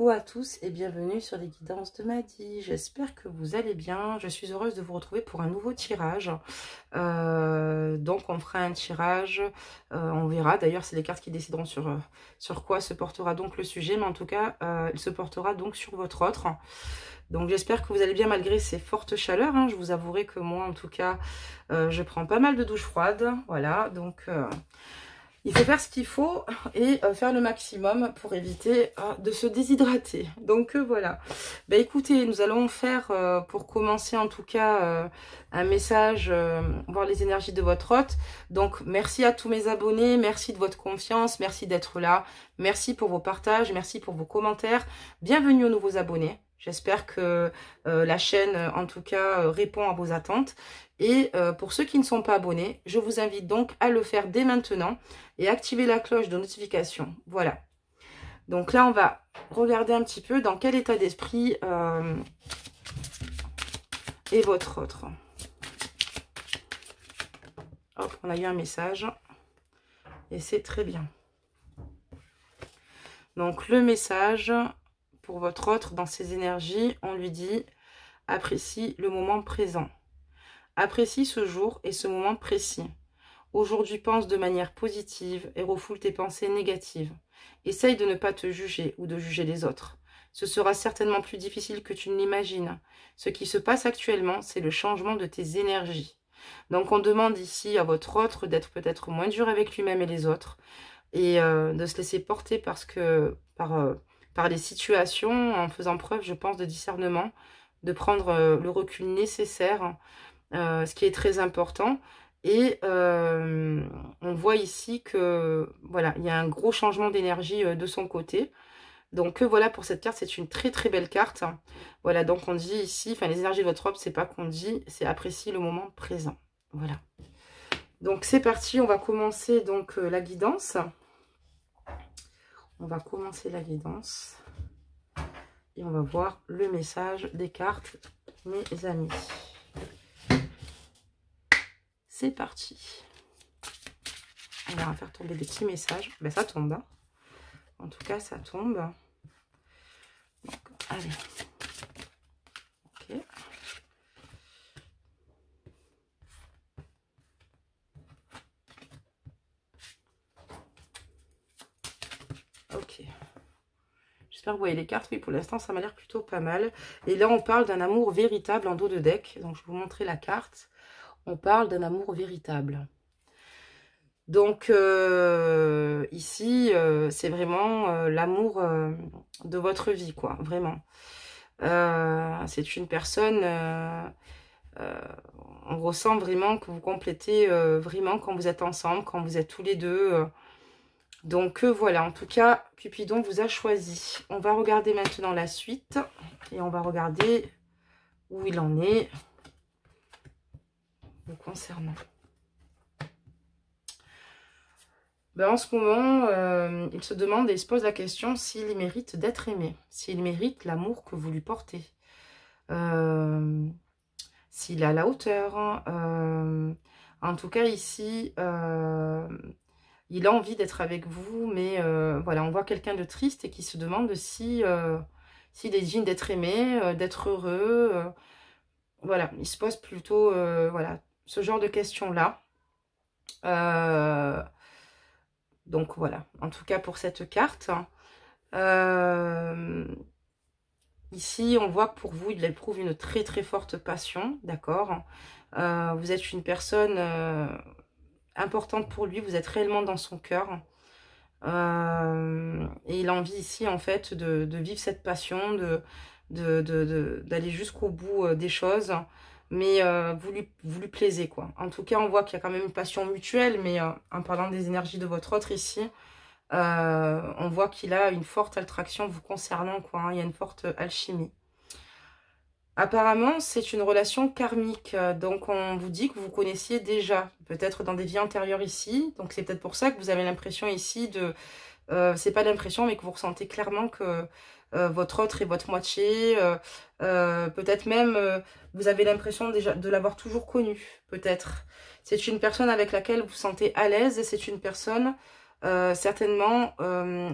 Coucou à tous et bienvenue sur les guidances de Madi. J'espère que vous allez bien. Je suis heureuse de vous retrouver pour un nouveau tirage. Donc on fera un tirage, on verra. D'ailleurs, c'est les cartes qui décideront sur quoi se portera donc le sujet. Mais en tout cas, il se portera donc sur votre autre. Donc j'espère que vous allez bien malgré ces fortes chaleurs. Hein. Je vous avouerai que moi, en tout cas, je prends pas mal de douches froides. Voilà, donc... il faut faire ce qu'il faut et faire le maximum pour éviter de se déshydrater. Donc voilà. Bah, écoutez, nous allons faire, pour commencer en tout cas, un message, voir les énergies de votre hôte. Donc merci à tous mes abonnés, merci de votre confiance, merci d'être là. Merci pour vos partages, merci pour vos commentaires. Bienvenue aux nouveaux abonnés. J'espère que la chaîne, en tout cas, répond à vos attentes. Et pour ceux qui ne sont pas abonnés, je vous invite donc à le faire dès maintenant et activer la cloche de notification. Voilà. Donc là, on va regarder un petit peu dans quel état d'esprit est votre autre. Hop, on a eu un message et c'est très bien. Donc le message pour votre autre dans ses énergies, on lui dit « Apprécie le moment présent ». Apprécie ce jour et ce moment précis. Aujourd'hui, pense de manière positive et refoule tes pensées négatives. Essaye de ne pas te juger ou de juger les autres. Ce sera certainement plus difficile que tu ne l'imagines. Ce qui se passe actuellement, c'est le changement de tes énergies. Donc, on demande ici à votre autre d'être peut-être moins dur avec lui-même et les autres et de se laisser porter par les situations en faisant preuve, je pense, de discernement, de prendre le recul nécessaire. Ce qui est très important et on voit ici que voilà, il y a un gros changement d'énergie de son côté. Donc voilà, pour cette carte, c'est une très très belle carte. Voilà, donc on dit ici, enfin les énergies de votre robe, c'est pas qu'on dit, c'est apprécier le moment présent. Voilà. Donc c'est parti, on va commencer donc la guidance. On va commencer la guidance et on va voir le message des cartes, mes amis. C'est parti. On va faire tomber des petits messages. Ben, ça tombe. Hein. En tout cas, ça tombe. Donc, allez. Ok. Ok. J'espère que vous voyez les cartes. Oui, pour l'instant, ça m'a l'air plutôt pas mal. Et là, on parle d'un amour véritable en dos de deck. Donc, je vais vous montrer la carte. On parle d'un amour véritable. Donc, ici, c'est vraiment l'amour de votre vie, quoi, vraiment. C'est une personne, on ressent vraiment que vous complétez vraiment quand vous êtes ensemble, quand vous êtes tous les deux. Donc, voilà, en tout cas, Cupidon vous a choisi. On va regarder maintenant la suite et on va regarder où il en est vous concernant. Ben, en ce moment, il se demande et il se pose la question s'il mérite d'être aimé, s'il mérite l'amour que vous lui portez, s'il est à la hauteur. En tout cas, ici, il a envie d'être avec vous, mais voilà, on voit quelqu'un de triste et qui se demande si, s'il est digne d'être aimé, d'être heureux. Voilà, il se pose plutôt voilà, ce genre de questions-là. Donc voilà, en tout cas pour cette carte. Ici, on voit que pour vous, il éprouve une très très forte passion, d'accord. Vous êtes une personne importante pour lui, vous êtes réellement dans son cœur. Et il a envie ici, en fait, de vivre cette passion, d'aller jusqu'au bout des choses. Mais vous lui plaisez, quoi. En tout cas, on voit qu'il y a quand même une passion mutuelle, mais en parlant des énergies de votre autre ici, on voit qu'il a une forte attraction vous concernant, quoi. Hein, il y a une forte alchimie. Apparemment, c'est une relation karmique. Donc, on vous dit que vous connaissiez déjà, peut-être dans des vies antérieures ici. Donc, c'est peut-être pour ça que vous avez l'impression ici de... c'est pas l'impression, mais que vous ressentez clairement que votre autre est votre moitié. Peut-être même, vous avez l'impression déjà de l'avoir toujours connu, peut-être. C'est une personne avec laquelle vous vous sentez à l'aise et c'est une personne certainement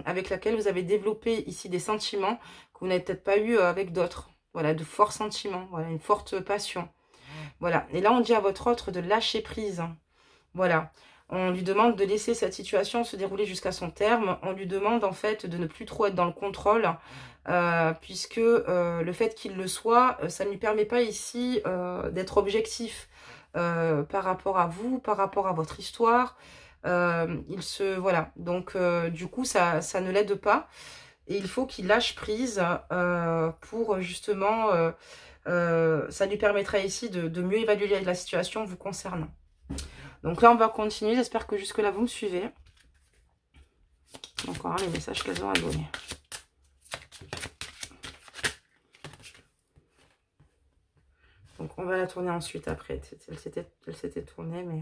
avec laquelle vous avez développé ici des sentiments que vous n'avez peut-être pas eu avec d'autres. Voilà, de forts sentiments, voilà, une forte passion. Voilà, et là on dit à votre autre de lâcher prise. Voilà, on lui demande de laisser cette situation se dérouler jusqu'à son terme. On lui demande en fait de ne plus trop être dans le contrôle, puisque le fait qu'il le soit, ça ne lui permet pas ici d'être objectif par rapport à vous, par rapport à votre histoire. Voilà, donc du coup ça ne l'aide pas. Et il faut qu'il lâche prise pour justement, ça lui permettra ici de mieux évaluer la situation vous concernant. Donc là, on va continuer. J'espère que jusque-là, vous me suivez. Encore les messages qu'elles ont à donner. Donc, on va la tourner ensuite après. Elle s'était tournée, mais...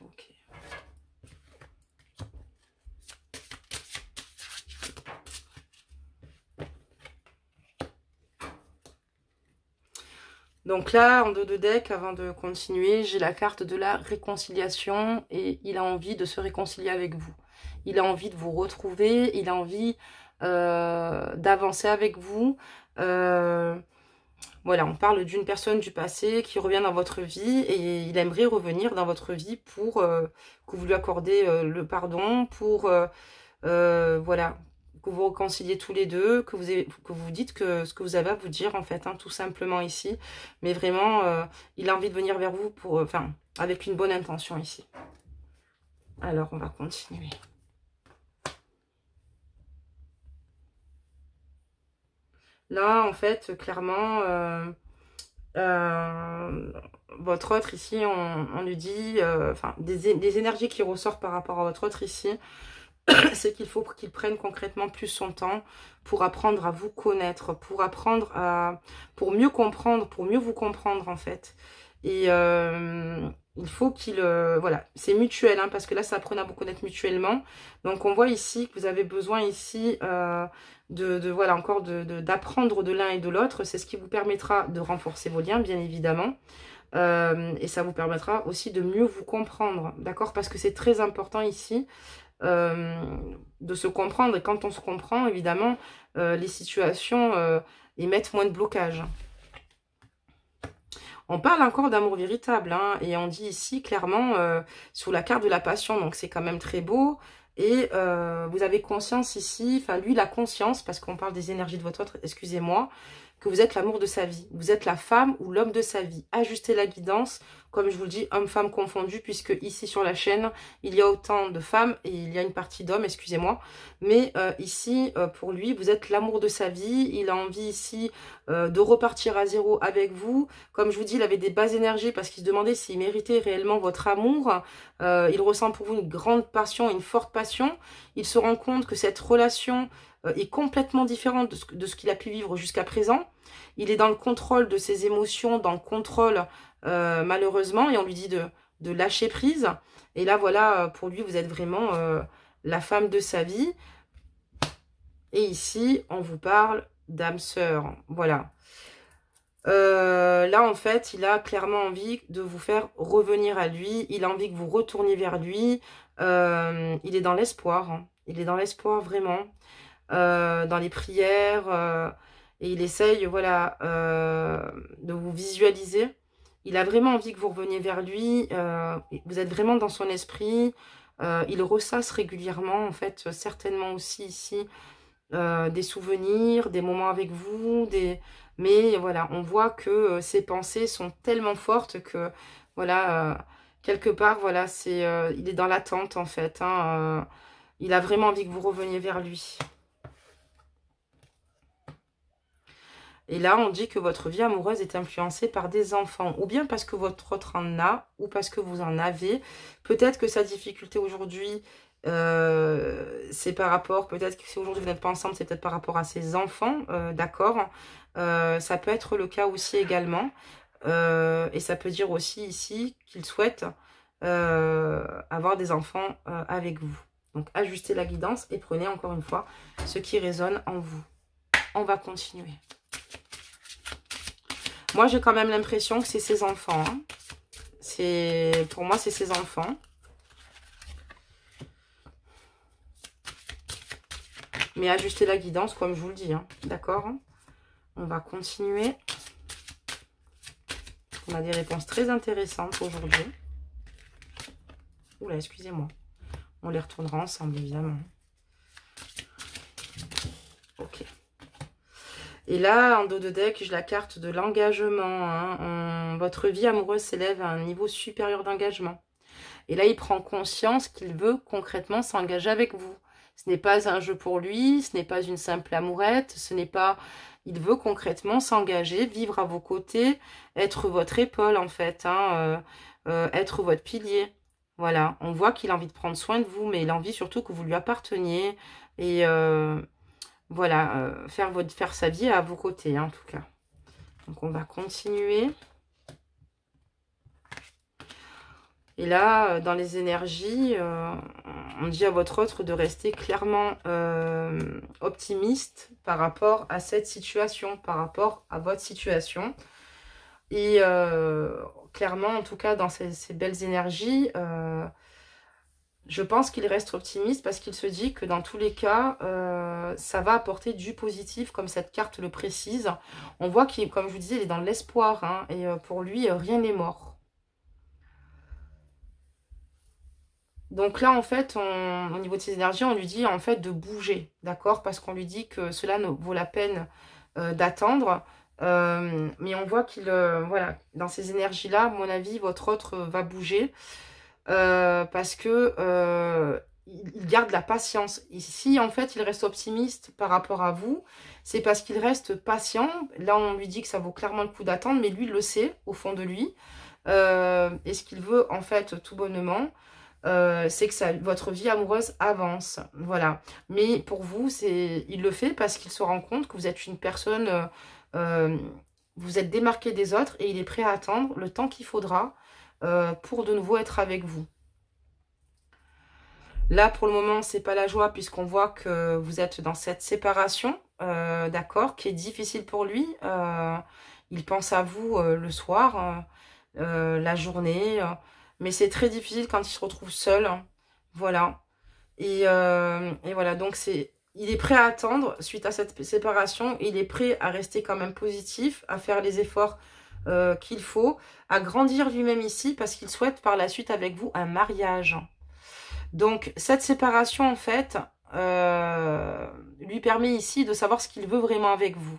Ok. Donc là, en dos de deck, avant de continuer, j'ai la carte de la réconciliation et il a envie de se réconcilier avec vous. Il a envie de vous retrouver, il a envie d'avancer avec vous. Voilà, on parle d'une personne du passé qui revient dans votre vie et il aimerait revenir dans votre vie pour que vous lui accordez le pardon, pour voilà, que vous réconciliez tous les deux, que vous dites ce que vous avez à vous dire en fait, hein, tout simplement ici. Mais vraiment, il a envie de venir vers vous pour, avec une bonne intention ici. Alors, on va continuer. Là, en fait, clairement, votre autre ici, on lui dit, des énergies qui ressortent par rapport à votre autre ici, c'est qu'il faut qu'il prenne concrètement plus son temps pour apprendre à vous connaître, pour apprendre pour mieux comprendre, pour mieux vous comprendre en fait. Et il faut qu'il, voilà, c'est mutuel, hein, parce que là, ça apprenait à vous connaître mutuellement. Donc, on voit ici que vous avez besoin ici voilà, encore d'apprendre de l'un et de l'autre. C'est ce qui vous permettra de renforcer vos liens, bien évidemment. Et ça vous permettra aussi de mieux vous comprendre, d'accord? Parce que c'est très important ici de se comprendre. Et quand on se comprend, évidemment, les situations émettent moins de blocage. On parle encore d'amour véritable, hein, et on dit ici clairement sous la carte de la passion, donc c'est quand même très beau. Et vous avez conscience ici, enfin lui il a conscience, parce qu'on parle des énergies de votre autre, excusez-moi, que vous êtes l'amour de sa vie. Vous êtes la femme ou l'homme de sa vie. Ajustez la guidance, comme je vous le dis, homme-femme confondus, puisque ici sur la chaîne, il y a autant de femmes et il y a une partie d'hommes, excusez-moi. Mais ici, pour lui, vous êtes l'amour de sa vie. Il a envie ici de repartir à zéro avec vous. Comme je vous dis, il avait des basses énergies parce qu'il se demandait s'il méritait réellement votre amour. Il ressent pour vous une grande passion, une forte passion. Il se rend compte que cette relation est complètement différente de ce qu'il a pu vivre jusqu'à présent. Il est dans le contrôle de ses émotions, dans le contrôle malheureusement, et on lui dit de lâcher prise. Et là, voilà, pour lui, vous êtes vraiment la femme de sa vie. Et ici, on vous parle d'âme sœur. Voilà. Là, en fait, il a clairement envie de vous faire revenir à lui. Il a envie que vous retourniez vers lui. Il est dans l'espoir. Hein. Il est dans l'espoir, vraiment. Dans les prières. Et il essaye, voilà, de vous visualiser. Il a vraiment envie que vous reveniez vers lui. Vous êtes vraiment dans son esprit. Il ressasse régulièrement, en fait, certainement aussi ici, des souvenirs, des moments avec vous. Mais voilà, on voit que ses pensées sont tellement fortes que, voilà, quelque part, voilà, il est dans l'attente, en fait. Hein, il a vraiment envie que vous reveniez vers lui. Et là, on dit que votre vie amoureuse est influencée par des enfants. Ou bien parce que votre autre en a, ou parce que vous en avez. Peut-être que sa difficulté aujourd'hui, c'est par rapport... Peut-être que si aujourd'hui vous n'êtes pas ensemble, c'est peut-être par rapport à ses enfants. D'accord. Ça peut être le cas aussi également. Et ça peut dire aussi ici qu'il souhaite avoir des enfants avec vous. Donc, ajustez la guidance et prenez encore une fois ce qui résonne en vous. On va continuer. Moi, j'ai quand même l'impression que c'est ses enfants. Hein. Pour moi, c'est ses enfants. Mais ajustez la guidance, comme je vous le dis, hein, d'accord? On va continuer. On a des réponses très intéressantes aujourd'hui. Oula, excusez-moi. On les retournera ensemble, évidemment. Ok. Et là, en dos de deck, j'ai la carte de l'engagement. Hein. Votre vie amoureuse s'élève à un niveau supérieur d'engagement. Et là, il prend conscience qu'il veut concrètement s'engager avec vous. Ce n'est pas un jeu pour lui, ce n'est pas une simple amourette, ce n'est pas... Il veut concrètement s'engager, vivre à vos côtés, être votre épaule en fait, hein, être votre pilier. Voilà, on voit qu'il a envie de prendre soin de vous, mais il a envie surtout que vous lui apparteniez. Et voilà, faire sa vie à vos côtés, hein, en tout cas. Donc on va continuer. Et là, dans les énergies, on dit à votre autre de rester clairement optimiste par rapport à cette situation, par rapport à votre situation. Et clairement, en tout cas, dans ces belles énergies, je pense qu'il reste optimiste parce qu'il se dit que dans tous les cas, ça va apporter du positif, comme cette carte le précise. On voit qu'il, comme je vous disais, il est dans l'espoir, hein, et pour lui, rien n'est mort. Donc là, en fait, au niveau de ses énergies, on lui dit en fait de bouger, d'accord? Parce qu'on lui dit que cela ne vaut la peine d'attendre. Mais on voit qu'il, voilà, dans ces énergies-là, à mon avis, votre autre va bouger. Parce que il garde la patience. Ici, en fait, il reste optimiste par rapport à vous. C'est parce qu'il reste patient. Là, on lui dit que ça vaut clairement le coup d'attendre, mais lui, il le sait, au fond de lui. Et ce qu'il veut, en fait, tout bonnement, c'est que votre vie amoureuse avance, voilà. Mais pour vous, il le fait parce qu'il se rend compte que vous êtes une personne, vous êtes démarqué des autres et il est prêt à attendre le temps qu'il faudra pour de nouveau être avec vous. Là, pour le moment, c'est pas la joie puisqu'on voit que vous êtes dans cette séparation, d'accord, qui est difficile pour lui. Il pense à vous le soir, la journée, mais c'est très difficile quand il se retrouve seul. Voilà. Et voilà, donc il est prêt à attendre suite à cette séparation. Il est prêt à rester quand même positif, à faire les efforts qu'il faut, à grandir lui-même ici parce qu'il souhaite par la suite avec vous un mariage. Donc cette séparation, en fait, lui permet ici de savoir ce qu'il veut vraiment avec vous.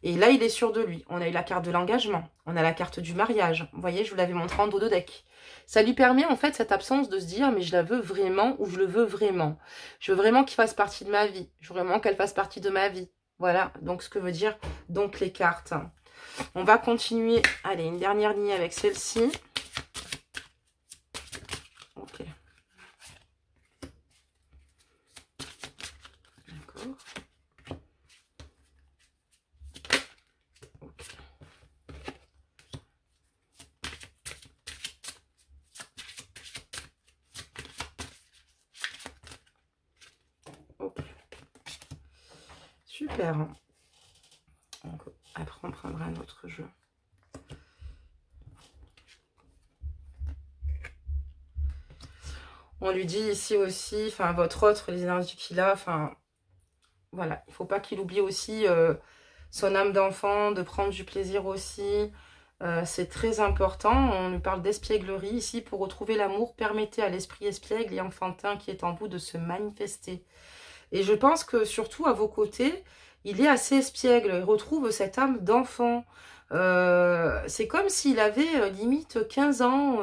Et là, il est sûr de lui. On a eu la carte de l'engagement. On a la carte du mariage. Vous voyez, je vous l'avais montré en dos de deck. Ça lui permet, en fait, cette absence de se dire, mais je la veux vraiment ou je le veux vraiment. Je veux vraiment qu'il fasse partie de ma vie. Je veux vraiment qu'elle fasse partie de ma vie. Voilà, donc ce que veut dire donc les cartes. On va continuer. Allez, une dernière ligne avec celle-ci. Ok. D'accord. Super. Donc, après, on prendra un autre jeu. On lui dit ici aussi, enfin, votre autre, les énergies qu'il a, enfin, voilà. Il ne faut pas qu'il oublie aussi son âme d'enfant, de prendre du plaisir aussi. C'est très important. On lui parle d'espièglerie ici. Pour retrouver l'amour, permettez à l'esprit espiègle et enfantin qui est en vous de se manifester. Et je pense que surtout à vos côtés, il est assez espiègle. Il retrouve cette âme d'enfant. C'est comme s'il avait limite 15 ans.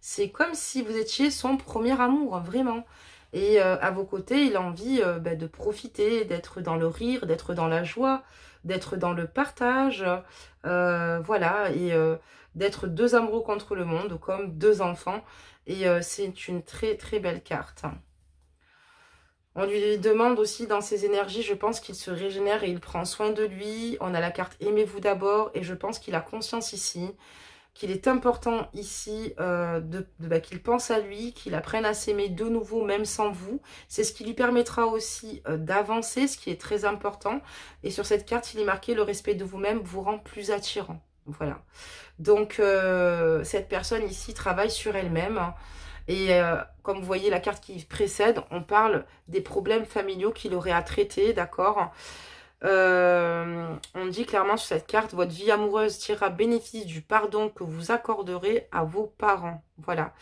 C'est comme si vous étiez son premier amour, vraiment. Et à vos côtés, il a envie de profiter, d'être dans le rire, d'être dans la joie, d'être dans le partage. Voilà, et d'être deux amoureux contre le monde, comme deux enfants. Et c'est une très très belle carte. On lui demande aussi dans ses énergies, je pense qu'il se régénère et il prend soin de lui. On a la carte aimez-vous d'abord et je pense qu'il a conscience ici, qu'il est important ici qu'il pense à lui, qu'il apprenne à s'aimer de nouveau même sans vous. C'est ce qui lui permettra aussi d'avancer, ce qui est très important. Et sur cette carte, il est marqué le respect de vous-même vous rend plus attirant. Voilà. Donc, cette personne ici travaille sur elle-même. Et comme vous voyez la carte qui précède, on parle des problèmes familiaux qu'il aurait à traiter, d'accord. On dit clairement sur cette carte, votre vie amoureuse tirera bénéfice du pardon que vous accorderez à vos parents. Voilà.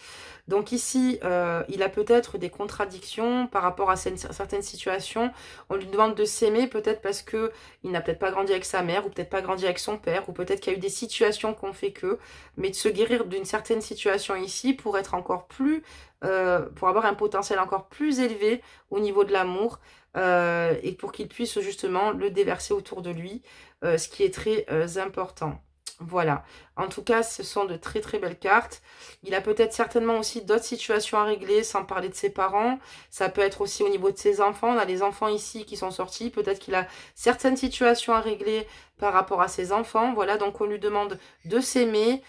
Donc ici, il a peut-être des contradictions par rapport à certaines situations. On lui demande de s'aimer, peut-être parce que il n'a peut-être pas grandi avec sa mère, ou peut-être pas grandi avec son père, ou peut-être qu'il y a eu des situations qu'on fait que, mais de se guérir d'une certaine situation ici pour être encore plus, pour avoir un potentiel encore plus élevé au niveau de l'amour, et pour qu'il puisse justement le déverser autour de lui, ce qui est très important. Voilà. En tout cas, ce sont de très très belles cartes. Il a peut-être certainement aussi d'autres situations à régler, sans parler de ses parents. Ça peut être aussi au niveau de ses enfants. On a les enfants ici qui sont sortis. Peut-être qu'il a certaines situations à régler par rapport à ses enfants. Voilà, donc on lui demande de s'aimer,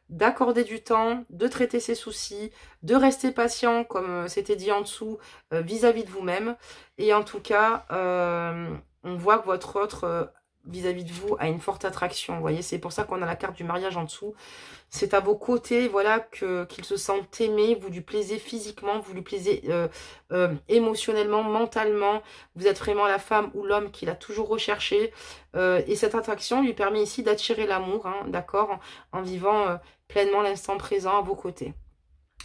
d'accorder du temps, de traiter ses soucis, de rester patient, comme c'était dit en dessous, vis-à-vis de vous-même. Et en tout cas, on voit que votre autre... vis-à-vis de vous, a une forte attraction. Vous voyez, c'est pour ça qu'on a la carte du mariage en dessous. C'est à vos côtés, voilà, qu'il se sente aimé, vous lui plaisez physiquement, vous lui plaisez émotionnellement, mentalement. Vous êtes vraiment la femme ou l'homme qu'il a toujours recherché. Et cette attraction lui permet ici d'attirer l'amour, hein, d'accord, en vivant pleinement l'instant présent à vos côtés.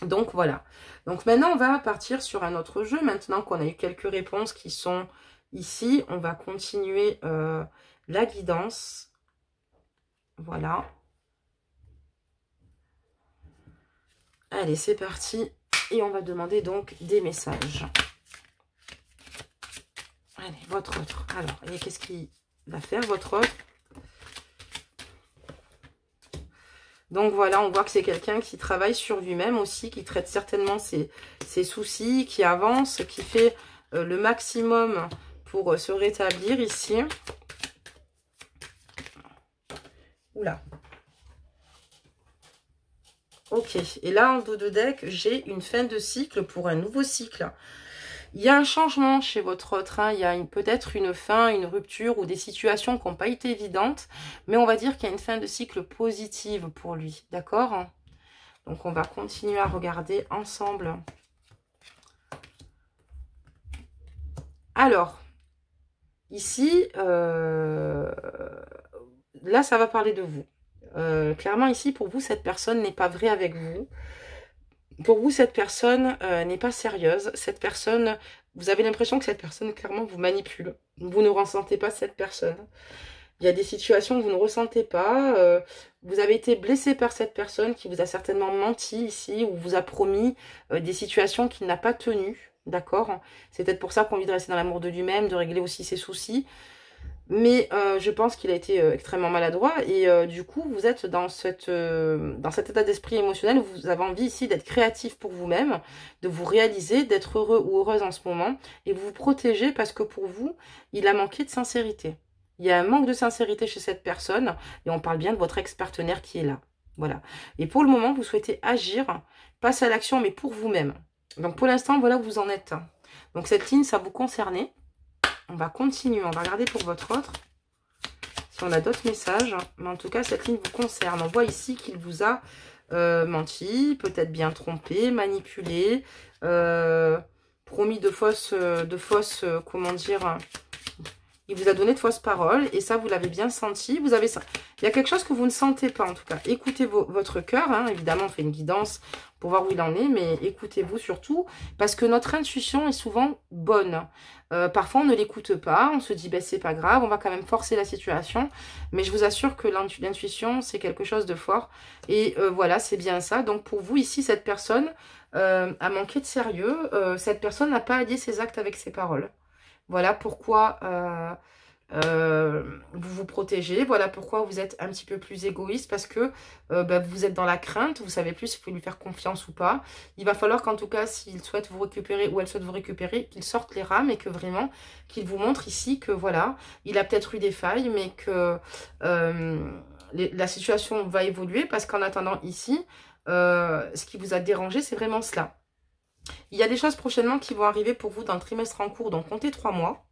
Donc voilà. Donc maintenant, on va partir sur un autre jeu. Maintenant qu'on a eu quelques réponses qui sont ici, on va continuer la guidance. Voilà. Allez, c'est parti. Et on va demander donc des messages. Allez, votre autre. Alors, et qu'est-ce qu'il va faire, votre autre? Donc voilà, on voit que c'est quelqu'un qui travaille sur lui-même aussi, qui traite certainement ses soucis, qui avance, qui fait le maximum pour se rétablir ici. Oula. Ok, et là en dos de deck, j'ai une fin de cycle pour un nouveau cycle. Il y a un changement chez votre autre, hein. Il y a peut-être une fin, une rupture ou des situations qui n'ont pas été évidentes, mais on va dire qu'il y a une fin de cycle positive pour lui, d'accord? Donc on va continuer à regarder ensemble. Alors, ici, là ça va parler de vous. Clairement ici, pour vous, cette personne n'est pas vraie avec vous. Pour vous, cette personne n'est pas sérieuse. Cette personne, vous avez l'impression que cette personne, clairement, vous manipule. Vous ne ressentez pas cette personne. Il y a des situations que vous ne ressentez pas. Vous avez été blessé par cette personne qui vous a certainement menti ici, ou vous a promis des situations qu'il n'a pas tenues. D'accord? C'est peut-être pour ça qu'on vit de rester dans l'amour de lui-même, de régler aussi ses soucis. Mais je pense qu'il a été extrêmement maladroit et du coup, vous êtes dans cet état d'esprit émotionnel où vous avez envie ici d'être créatif pour vous-même, de vous réaliser, d'être heureux ou heureuse en ce moment et vous vous protégez parce que pour vous, il a manqué de sincérité. Il y a un manque de sincérité chez cette personne et on parle bien de votre ex-partenaire qui est là. Voilà. Et pour le moment, vous souhaitez agir, passer à l'action, mais pour vous-même. Donc pour l'instant, voilà où vous en êtes. Donc cette ligne, ça vous concerne. On va continuer, on va regarder pour votre autre. Si on a d'autres messages. Mais en tout cas, cette ligne vous concerne. On voit ici qu'il vous a menti, peut-être bien trompé, manipulé, promis de fausses, comment dire, il vous a donné de fausses paroles. Et ça, vous l'avez bien senti. Vous avez ça. Il y a quelque chose que vous ne sentez pas, en tout cas. Écoutez votre cœur. Hein. Évidemment, on fait une guidance pour voir où il en est. Mais écoutez-vous surtout. Parce que notre intuition est souvent bonne. Parfois, on ne l'écoute pas. On se dit, ben, c'est pas grave. On va quand même forcer la situation. Mais je vous assure que l'intuition, c'est quelque chose de fort. Et voilà, c'est bien ça. Donc, pour vous, ici, cette personne a manqué de sérieux. Cette personne n'a pas allié ses actes avec ses paroles. Voilà pourquoi vous vous protégez. Voilà pourquoi vous êtes un petit peu plus égoïste. Parce que vous êtes dans la crainte. Vous ne savez plus si vous pouvez lui faire confiance ou pas. Il va falloir qu'en tout cas, s'il souhaite vous récupérer ou elle souhaite vous récupérer, qu'il sorte les rames et que vraiment, qu'il vous montre ici que voilà, il a peut-être eu des failles, mais que la situation va évoluer. Parce qu'en attendant ici, ce qui vous a dérangé, c'est vraiment cela. Il y a des choses prochainement qui vont arriver pour vous dans le trimestre en cours, donc comptez 3 mois.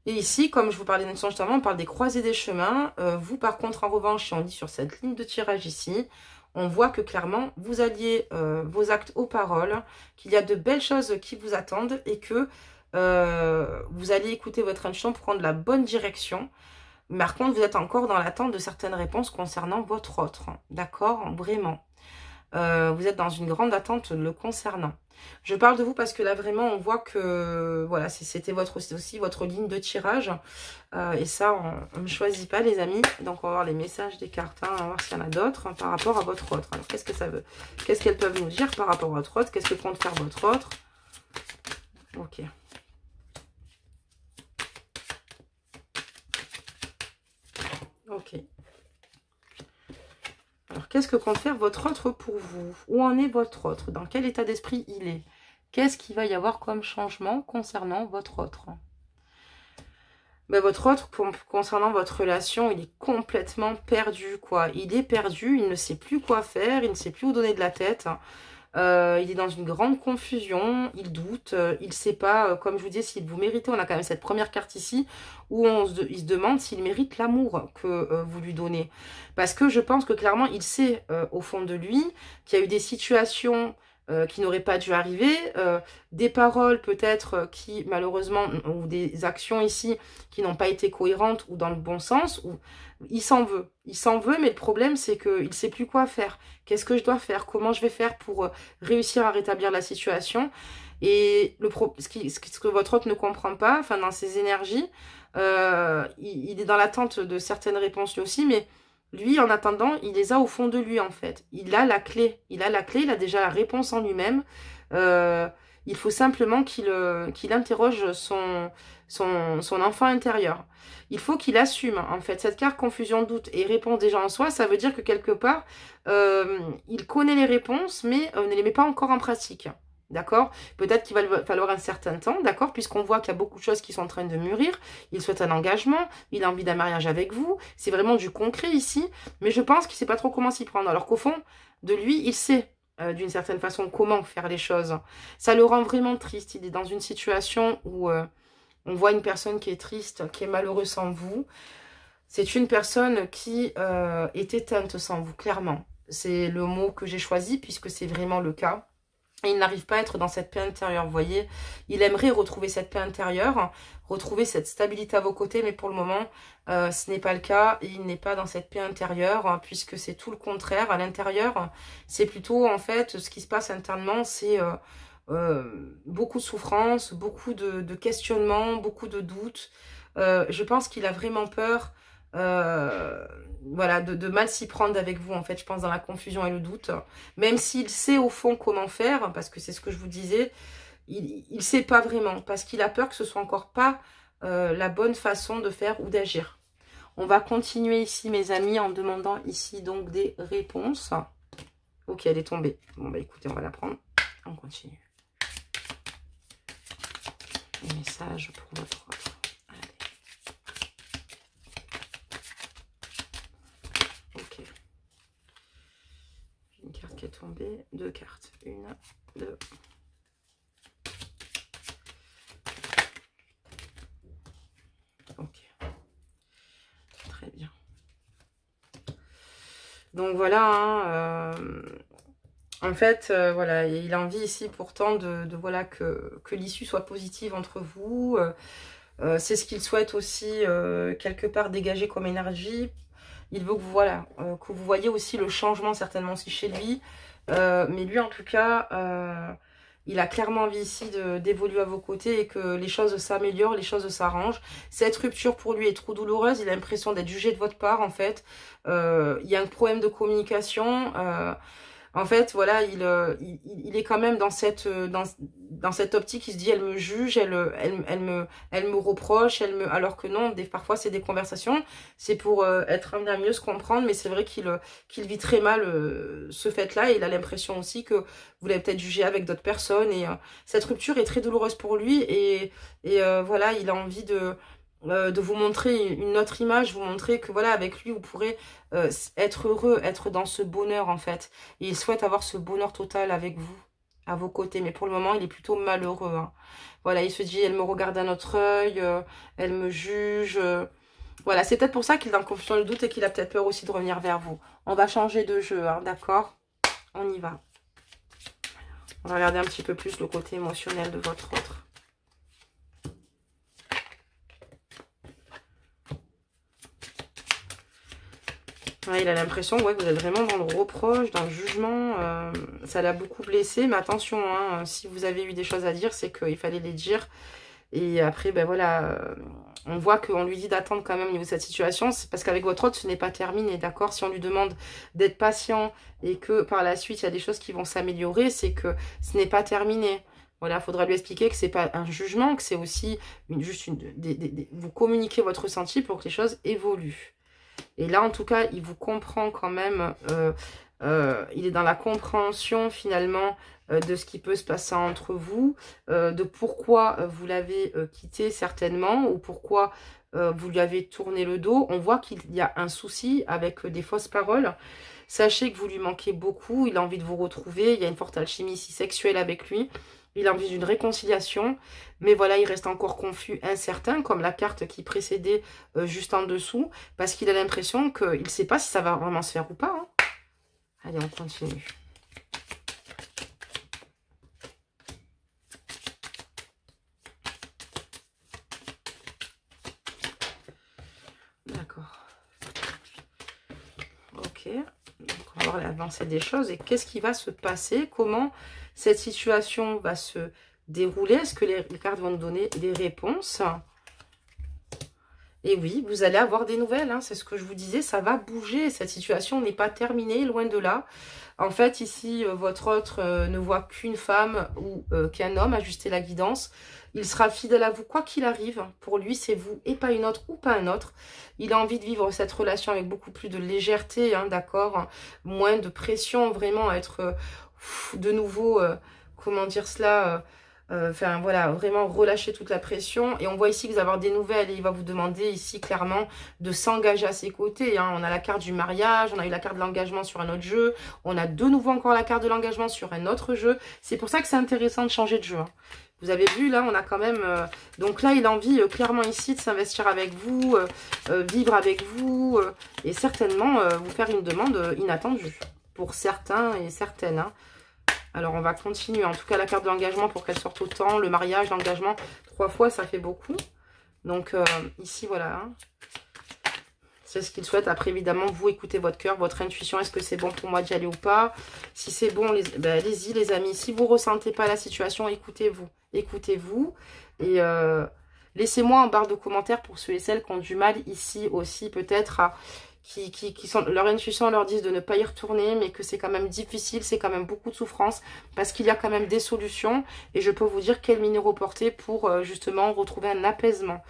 Et ici, comme je vous parlais d'intuition justement, on parle des croisées des chemins. Vous, par contre, en revanche, si on lit sur cette ligne de tirage ici, on voit que clairement, vous alliez vos actes aux paroles, qu'il y a de belles choses qui vous attendent et que vous allez écouter votre intuition pour prendre la bonne direction. Mais par contre, vous êtes encore dans l'attente de certaines réponses concernant votre autre. D'accord? Vraiment. Vous êtes dans une grande attente le concernant. Je parle de vous parce que là, vraiment, on voit que voilà, c'était aussi votre ligne de tirage. Et ça, on ne choisit pas, les amis. Donc, on va voir les messages des cartes. Hein, on va voir s'il y en a d'autres hein, par rapport à votre autre. Alors, qu'est-ce que ça veut? Qu'est-ce qu'elles peuvent nous dire par rapport à votre autre? Qu'est-ce que compte faire votre autre? Ok. Ok. Alors, qu'est-ce que compte faire votre autre pour vous? Où en est votre autre? Dans quel état d'esprit il est? Qu'est-ce qu'il va y avoir comme changement concernant votre autre? Ben, votre autre, concernant votre relation, il est complètement perdu, quoi. Il est perdu, il ne sait plus quoi faire, il ne sait plus où donner de la tête. Il est dans une grande confusion, il doute, il ne sait pas, comme je vous dis, s'il vous méritez. On a quand même cette première carte ici où il se demande s'il mérite l'amour que vous lui donnez. Parce que je pense que clairement, il sait au fond de lui qu'il y a eu des situations qui n'auraient pas dû arriver, des paroles peut-être qui malheureusement, ou des actions ici qui n'ont pas été cohérentes ou dans le bon sens, ou il s'en veut. Il s'en veut, mais le problème c'est qu'il ne sait plus quoi faire. Qu'est-ce que je dois faire? Comment je vais faire pour réussir à rétablir la situation? Et ce que votre autre ne comprend pas, enfin dans ses énergies, il est dans l'attente de certaines réponses lui aussi, mais lui, en attendant, il les a au fond de lui, en fait. Il a la clé. Il a la clé, il a déjà la réponse en lui-même. Il faut simplement qu'il interroge son enfant intérieur. Il faut qu'il assume, en fait. Cette carte confusion, doute et réponse déjà en soi, ça veut dire que quelque part, il connaît les réponses, mais ne les met pas encore en pratique. D'accord? Peut-être qu'il va falloir un certain temps, d'accord? Puisqu'on voit qu'il y a beaucoup de choses qui sont en train de mûrir. Il souhaite un engagement, il a envie d'un mariage avec vous. C'est vraiment du concret ici. Mais je pense qu'il ne sait pas trop comment s'y prendre. Alors qu'au fond de lui, il sait d'une certaine façon comment faire les choses. Ça le rend vraiment triste. Il est dans une situation où on voit une personne qui est triste, qui est malheureuse sans vous. C'est une personne qui est éteinte sans vous, clairement. C'est le mot que j'ai choisi puisque c'est vraiment le cas. Et il n'arrive pas à être dans cette paix intérieure, vous voyez. Il aimerait retrouver cette paix intérieure, retrouver cette stabilité à vos côtés, mais pour le moment, ce n'est pas le cas. Il n'est pas dans cette paix intérieure, hein, puisque c'est tout le contraire. À l'intérieur, c'est plutôt, en fait, ce qui se passe internement, c'est beaucoup de souffrance, beaucoup de questionnements, beaucoup de doutes. Je pense qu'il a vraiment peur voilà, de mal s'y prendre avec vous, en fait, je pense, dans la confusion et le doute. Même s'il sait au fond comment faire, parce que c'est ce que je vous disais, il ne sait pas vraiment, parce qu'il a peur que ce soit encore pas la bonne façon de faire ou d'agir. On va continuer ici, mes amis, en demandant ici donc des réponses. Ok, elle est tombée. Bon, bah écoutez, on va la prendre. On continue. Les messages pour votre autre. Qui est tombée, deux cartes, une, deux. Ok, très bien. Donc voilà, hein, en fait, voilà, il a envie ici pourtant de voilà que l'issue soit positive entre vous. C'est ce qu'il souhaite aussi quelque part dégager comme énergie. Il veut que vous, voilà, que vous voyez aussi le changement certainement aussi chez lui. Mais lui, en tout cas, il a clairement envie ici d'évoluer à vos côtés et que les choses s'améliorent, les choses s'arrangent. Cette rupture pour lui est trop douloureuse. Il a l'impression d'être jugé de votre part, en fait. Il y a un problème de communication. En fait, voilà, il est quand même dans cette optique. Il se dit, elle me juge, elle me reproche, alors que non, parfois c'est des conversations, c'est pour être amené à mieux se comprendre, mais c'est vrai qu'il vit très mal ce fait-là, et il a l'impression aussi que vous l'avez peut-être jugé avec d'autres personnes, et cette rupture est très douloureuse pour lui, et voilà, il a envie de vous montrer une autre image, vous montrer que voilà, avec lui, vous pourrez être heureux, être dans ce bonheur, en fait. Et il souhaite avoir ce bonheur total avec vous. à vos côtés. Mais pour le moment, il est plutôt malheureux. Hein. Voilà, il se dit, elle me regarde d'un autre œil, elle me juge. Voilà, c'est peut-être pour ça qu'il est en confusion et le doute et qu'il a peut-être peur aussi de revenir vers vous. On va changer de jeu, hein, d'accord? On y va. On va regarder un petit peu plus le côté émotionnel de votre autre. Ouais, il a l'impression ouais, que vous êtes vraiment dans le reproche, dans le jugement. Ça l'a beaucoup blessé, mais attention, hein, si vous avez eu des choses à dire, c'est qu'il fallait les dire. Et après, ben voilà, on voit qu'on lui dit d'attendre quand même au niveau de cette situation. C'est parce qu'avec votre autre, ce n'est pas terminé, d'accord? Si on lui demande d'être patient et que par la suite, il y a des choses qui vont s'améliorer, c'est que ce n'est pas terminé. Voilà, il faudra lui expliquer que c'est pas un jugement, que c'est aussi vous communiquez votre ressenti pour que les choses évoluent. Et là, en tout cas, il vous comprend quand même. Il est dans la compréhension, finalement, de ce qui peut se passer entre vous, de pourquoi vous l'avez quitté, certainement, ou pourquoi vous lui avez tourné le dos. On voit qu'il y a un souci avec des fausses paroles. Sachez que vous lui manquez beaucoup. Il a envie de vous retrouver. Il y a une forte alchimie ici sexuelle avec lui. Il a envie d'une réconciliation, mais voilà, il reste encore confus, incertain, comme la carte qui précédait juste en dessous, parce qu'il a l'impression qu'il ne sait pas si ça va vraiment se faire ou pas. Hein. Allez, on continue. D'accord. Ok. Donc, on va voir l'avancée des choses. Et qu'est-ce qui va se passer? Comment cette situation va se dérouler? Est-ce que les cartes vont nous donner des réponses? Et oui, vous allez avoir des nouvelles, hein, c'est ce que je vous disais, ça va bouger, cette situation n'est pas terminée, loin de là. En fait, ici, votre autre ne voit qu'une femme ou qu'un homme, ajuster la guidance. Il sera fidèle à vous, quoi qu'il arrive. Pour lui, c'est vous et pas une autre ou pas un autre. Il a envie de vivre cette relation avec beaucoup plus de légèreté, hein, d'accord? Moins de pression, vraiment, à être de nouveau, comment dire cela enfin voilà, vraiment relâcher toute la pression. Et on voit ici que vous allez avoir des nouvelles et il va vous demander ici clairement de s'engager à ses côtés. Hein. On a la carte du mariage, on a eu la carte de l'engagement sur un autre jeu. On a de nouveau encore la carte de l'engagement sur un autre jeu. C'est pour ça que c'est intéressant de changer de jeu. Hein. Vous avez vu, là, on a quand même... donc là, il a envie clairement ici de s'investir avec vous, vivre avec vous et certainement vous faire une demande inattendue pour certains et certaines. Hein. Alors, on va continuer. En tout cas, la carte de l'engagement pour qu'elle sorte autant. Le mariage, l'engagement, 3 fois, ça fait beaucoup. Donc, ici, voilà. Hein. C'est ce qu'il souhaite. Après, évidemment, vous écoutez votre cœur, votre intuition. Est-ce que c'est bon pour moi d'y aller ou pas? Si c'est bon, allez-y, les amis. Si vous ne ressentez pas la situation, écoutez-vous. Écoutez-vous. Et laissez-moi en barre de commentaires pour ceux et celles qui ont du mal ici aussi, peut-être à... Qui sont, leur intuition leur dit de ne pas y retourner, mais que c'est quand même difficile, c'est quand même beaucoup de souffrance, parce qu'il y a quand même des solutions, et je peux vous dire quel minéraux porter pour justement retrouver un apaisement.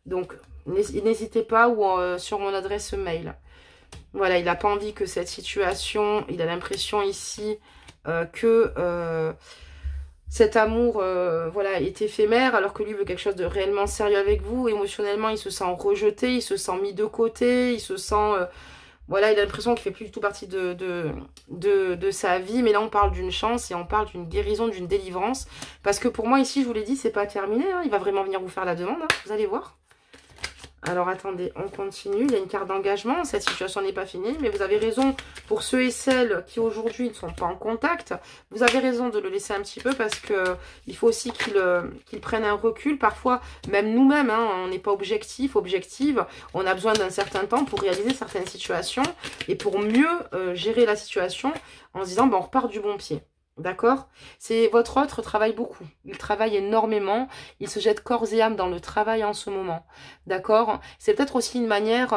Donc, n'hésitez pas ou sur mon adresse mail. Voilà, il n'a pas envie que cette situation, il a l'impression ici que... cet amour voilà, est éphémère, alors que lui veut quelque chose de réellement sérieux avec vous. Émotionnellement, il se sent rejeté, il se sent mis de côté, il se sent... voilà, il a l'impression qu'il ne fait plus du tout partie de sa vie. Mais là, on parle d'une chance et on parle d'une guérison, d'une délivrance. Parce que pour moi, ici, je vous l'ai dit, c'est pas terminé. Hein. Il va vraiment venir vous faire la demande, hein. Vous allez voir. Alors, attendez, on continue. Il y a une carte d'engagement. Cette situation n'est pas finie. Mais vous avez raison, pour ceux et celles qui aujourd'hui ne sont pas en contact, vous avez raison de le laisser un petit peu parce que il faut aussi qu'il prenne un recul. Parfois, même nous-mêmes, hein, on n'est pas objective. On a besoin d'un certain temps pour réaliser certaines situations et pour mieux gérer la situation en se disant, on repart du bon pied. D'accord? C'est votre autre travaille beaucoup. Il travaille énormément. Il se jette corps et âme dans le travail en ce moment. D'accord? C'est peut-être aussi une manière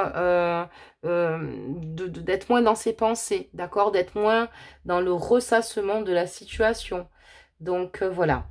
d'être moins dans ses pensées. D'accord? D'être moins dans le ressassement de la situation. Donc, voilà.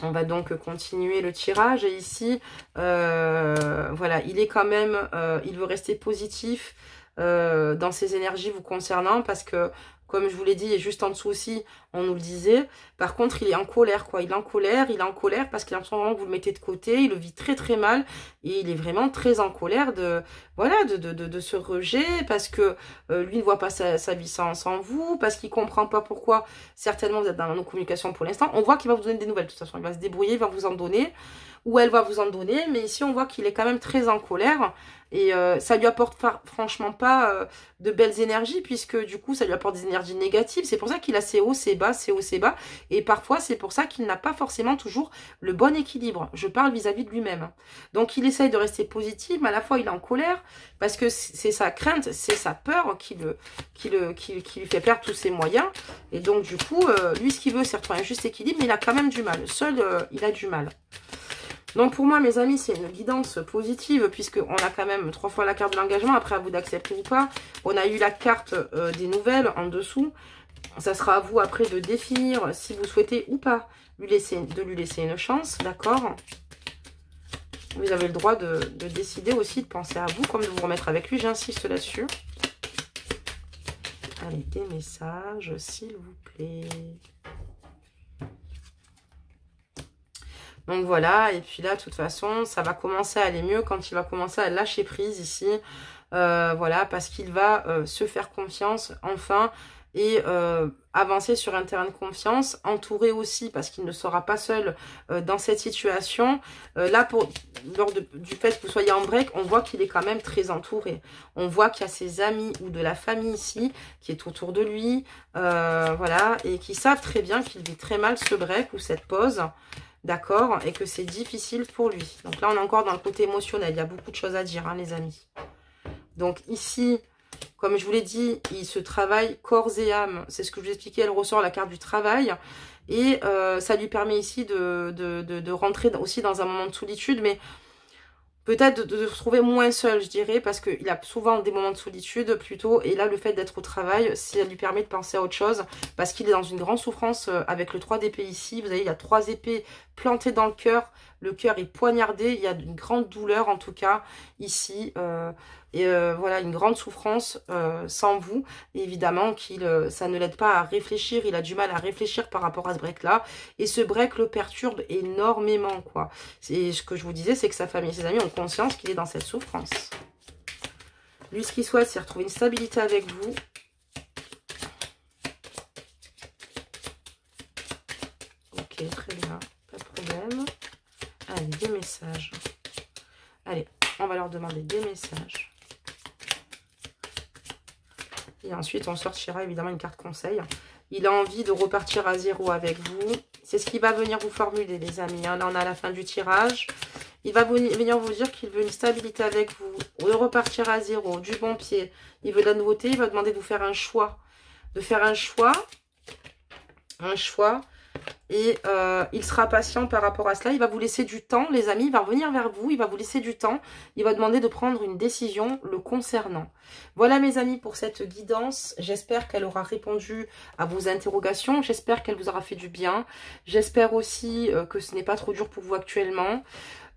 On va donc continuer le tirage. Et ici, voilà, il est quand même... il veut rester positif dans ses énergies vous concernant parce que comme je vous l'ai dit, et juste en dessous aussi, on nous le disait. Par contre, il est en colère, quoi. Il est en colère parce qu'il a l'impression que vous le mettez de côté. Il le vit très très mal et il est vraiment très en colère de, voilà, de ce rejet parce que lui ne voit pas sa vie sans vous, parce qu'il comprend pas pourquoi certainement vous êtes dans nos communications pour l'instant. On voit qu'il va vous donner des nouvelles de toute façon. Il va se débrouiller, il va vous en donner ou elle va vous en donner. Mais ici, on voit qu'il est quand même très en colère. Et ça lui apporte franchement pas de belles énergies, puisque du coup, ça lui apporte des énergies négatives. C'est pour ça qu'il a ses hauts, ses bas, ses hauts, ses bas. Et parfois, c'est pour ça qu'il n'a pas forcément toujours le bon équilibre. Je parle vis-à-vis de lui-même. Donc, il essaye de rester positif, mais à la fois, il est en colère, parce que c'est sa crainte, c'est sa peur qui lui fait perdre tous ses moyens. Et donc, du coup, lui, ce qu'il veut, c'est retrouver un juste équilibre, mais il a quand même du mal. Seul, il a du mal. Donc pour moi, mes amis, c'est une guidance positive puisqu'on a quand même 3 fois la carte de l'engagement. Après, à vous d'accepter ou pas. On a eu la carte des nouvelles en dessous. Ça sera à vous après de définir si vous souhaitez ou pas lui laisser une chance, d'accord? Vous avez le droit de décider aussi de penser à vous, comme de vous remettre avec lui. J'insiste là-dessus. Allez, des messages, s'il vous plaît. Donc voilà, et puis là, de toute façon, ça va commencer à aller mieux quand il va commencer à lâcher prise ici. Voilà, parce qu'il va se faire confiance, enfin, et avancer sur un terrain de confiance, entouré aussi, parce qu'il ne sera pas seul dans cette situation. Là, lors du fait que vous soyez en break, on voit qu'il est quand même très entouré. On voit qu'il y a ses amis ou de la famille ici, qui est autour de lui, voilà, et qui savent très bien qu'il vit très mal ce break ou cette pause. D'accord, et que c'est difficile pour lui. Donc là, on est encore dans le côté émotionnel. Il y a beaucoup de choses à dire, hein, les amis. Donc ici, comme je vous l'ai dit, il se travaille corps et âme. C'est ce que je vous expliquais, elle ressort la carte du travail. Et ça lui permet ici de rentrer aussi dans un moment de solitude, mais peut-être de se retrouver moins seul, je dirais, parce qu'il a souvent des moments de solitude plutôt. Et là, le fait d'être au travail, ça lui permet de penser à autre chose, parce qu'il est dans une grande souffrance avec le 3 d'épée ici. Vous voyez, il y a 3 épées plantées dans le cœur. Le cœur est poignardé. Il y a une grande douleur, en tout cas, ici. Voilà, une grande souffrance sans vous. Et évidemment, ça ne l'aide pas à réfléchir. Il a du mal à réfléchir par rapport à ce break-là. Et ce break le perturbe énormément, quoi. C'est ce que je vous disais, c'est que sa famille et ses amis ont conscience qu'il est dans cette souffrance. Lui, ce qu'il souhaite, c'est retrouver une stabilité avec vous. Ok, très bien. Pas de problème. Allez, des messages. Allez, on va leur demander des messages. Et ensuite, on sortira évidemment une carte conseil. Il a envie de repartir à zéro avec vous. C'est ce qu'il va venir vous formuler, les amis. Là, on a la fin du tirage. Il va venir vous dire qu'il veut une stabilité avec vous, de repartir à zéro, du bon pied. Il veut de la nouveauté. Il va demander de vous faire un choix. De faire un choix. Un choix. Et il sera patient par rapport à cela. Il va vous laisser du temps, les amis. Il va revenir vers vous. Il va vous laisser du temps. Il va demander de prendre une décision le concernant. Voilà, mes amis, pour cette guidance. J'espère qu'elle aura répondu à vos interrogations. J'espère qu'elle vous aura fait du bien. J'espère aussi que ce n'est pas trop dur pour vous actuellement.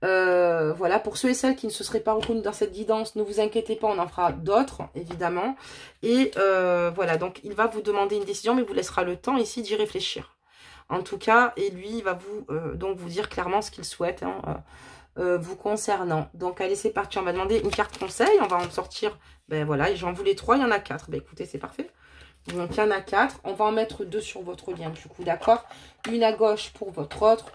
Voilà, pour ceux et celles qui ne se seraient pas reconnus dans cette guidance, ne vous inquiétez pas, on en fera d'autres, évidemment. Et voilà, donc il va vous demander une décision, mais il vous laissera le temps ici d'y réfléchir. En tout cas, et lui, il va donc vous dire clairement ce qu'il souhaite vous concernant. Donc, allez, c'est parti. On va demander une carte conseil. On va en sortir, ben voilà, j'en voulais 3, il y en a 4. Ben écoutez, c'est parfait. Donc, il y en a 4. On va en mettre 2 sur votre lien, du coup, d'accord? Une à gauche pour votre autre.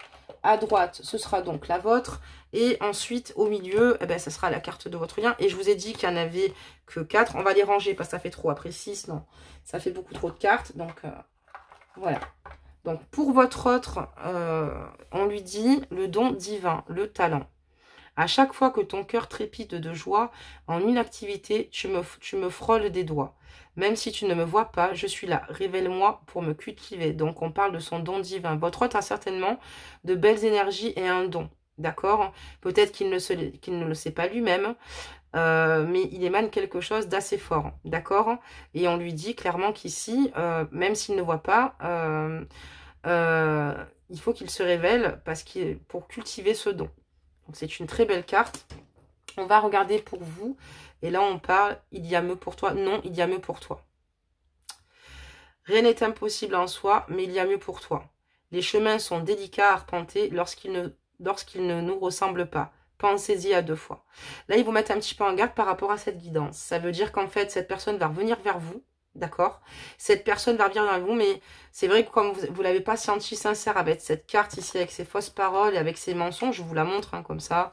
À droite, ce sera donc la vôtre. Et ensuite, au milieu, eh ben, ça sera la carte de votre lien. Et je vous ai dit qu'il n'y en avait que 4. On va les ranger parce que ça fait trop. Après 6, non. Ça fait beaucoup trop de cartes. Donc, voilà. Donc, pour votre autre, on lui dit le don divin, le talent. À chaque fois que ton cœur trépide de joie en une activité, tu me frôles des doigts. Même si tu ne me vois pas, je suis là. Révèle-moi pour me cultiver. Donc, on parle de son don divin. Votre autre a certainement de belles énergies et un don. D'accord? Peut-être qu'il ne le sait pas lui-même. Mais il émane quelque chose d'assez fort. D'accord? Et on lui dit clairement qu'ici, même s'il ne voit pas... il faut qu'il se révèle pour cultiver ce don. Donc c'est une très belle carte. On va regarder pour vous. Et là on parle, il y a mieux pour toi. Non, il y a mieux pour toi. Rien n'est impossible en soi, mais il y a mieux pour toi. Les chemins sont délicats à arpenter lorsqu'ils ne nous ressemblent pas. Pensez-y à 2 fois. Là, ils vous mettent un petit peu en garde par rapport à cette guidance. Ça veut dire qu'en fait, cette personne va revenir vers vous. D'accord? Cette personne va revenir vers vous, mais c'est vrai que comme vous ne l'avez pas senti sincère avec cette carte ici, avec ses fausses paroles et avec ses mensonges, je vous la montre hein, comme ça.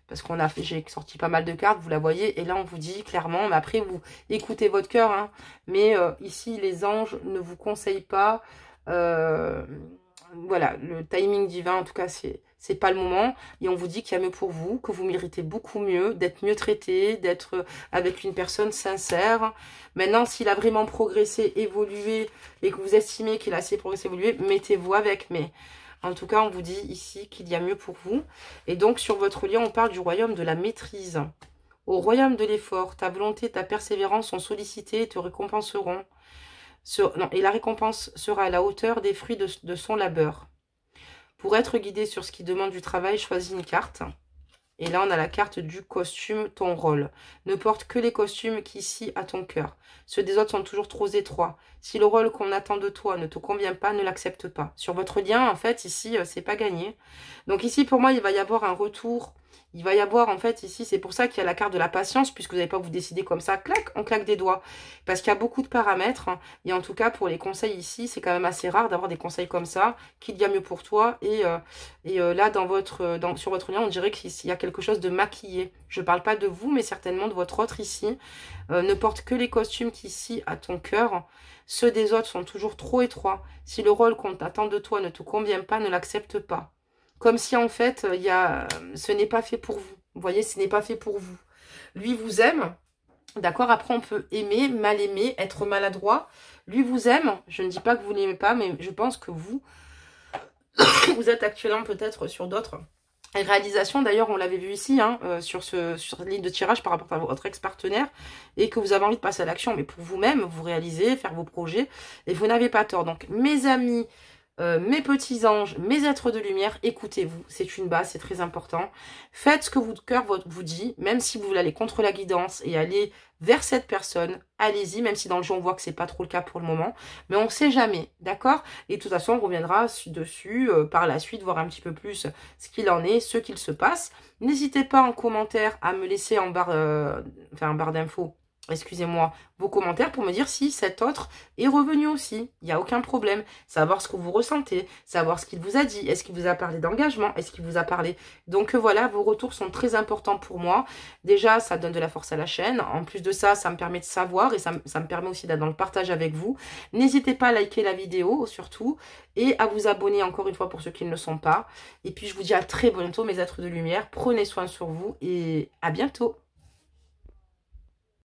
Parce j'ai sorti pas mal de cartes, vous la voyez, et là on vous dit clairement, mais après vous écoutez votre cœur, hein, mais ici les anges ne vous conseillent pas, voilà, le timing divin en tout cas c'est pas le moment, et on vous dit qu'il y a mieux pour vous, que vous méritez beaucoup mieux, d'être mieux traité, d'être avec une personne sincère. Maintenant s'il a vraiment progressé, évolué, et que vous estimez qu'il a assez progressé, évolué, mettez-vous avec, mais... En tout cas, on vous dit ici qu'il y a mieux pour vous. Et donc, sur votre lien, on parle du royaume de la maîtrise. Au royaume de l'effort, ta volonté, ta persévérance sont sollicitées et te récompenseront. Et la récompense sera à la hauteur des fruits de son labeur. Pour être guidé sur ce qui demande du travail, choisis une carte. Et là, on a la carte du costume, ton rôle. Ne porte que les costumes qui scient à ton cœur. Ceux des autres sont toujours trop étroits. Si le rôle qu'on attend de toi ne te convient pas, ne l'accepte pas. Sur votre lien, en fait, ici, c'est pas gagné. Donc ici, pour moi, il va y avoir un retour. Il va y avoir, en fait, ici, c'est pour ça qu'il y a la carte de la patience, puisque vous n'allez pas vous décider comme ça, clac, on claque des doigts. Parce qu'il y a beaucoup de paramètres. Hein, et en tout cas, pour les conseils ici, c'est quand même assez rare d'avoir des conseils comme ça, qu'il y a mieux pour toi. Et là, sur votre lien, on dirait qu'il y a quelque chose de maquillé. Je ne parle pas de vous, mais certainement de votre autre ici. Ne porte que les costumes qui scient à ton cœur. Ceux des autres sont toujours trop étroits. Si le rôle qu'on attend de toi ne te convient pas, ne l'accepte pas. Comme si en fait, ce n'est pas fait pour vous. Vous voyez, ce n'est pas fait pour vous. Lui vous aime, d'accord? Après, on peut aimer, mal aimer, être maladroit. Lui vous aime. Je ne dis pas que vous l'aimez pas, mais je pense que vous êtes actuellement peut-être sur d'autres réalisations. D'ailleurs, on l'avait vu ici, hein, sur cette ligne de tirage par rapport à votre ex-partenaire, et que vous avez envie de passer à l'action, mais pour vous-même, vous réaliser, faire vos projets, et vous n'avez pas tort. Donc, mes amis, mes petits anges, mes êtres de lumière, écoutez-vous, c'est une base, c'est très important. Faites ce que votre cœur vous dit, même si vous voulez aller contre la guidance et aller vers cette personne, allez-y, même si dans le jeu on voit que c'est pas trop le cas pour le moment, mais on ne sait jamais, d'accord? Et de toute façon, on reviendra dessus par la suite, voir un petit peu plus ce qu'il en est, ce qu'il se passe. N'hésitez pas en commentaire à me laisser en barre d'infos, excusez-moi, vos commentaires pour me dire si cet autre est revenu aussi. Il n'y a aucun problème. Savoir ce que vous ressentez, savoir ce qu'il vous a dit. Est-ce qu'il vous a parlé d'engagement? Est-ce qu'il vous a parlé... Donc voilà, vos retours sont très importants pour moi. Déjà, ça donne de la force à la chaîne. En plus de ça, ça me permet de savoir et ça me permet aussi d'être dans le partage avec vous. N'hésitez pas à liker la vidéo, surtout, et à vous abonner encore une fois pour ceux qui ne le sont pas. Et puis, je vous dis à très bientôt, mes êtres de lumière. Prenez soin sur vous et à bientôt.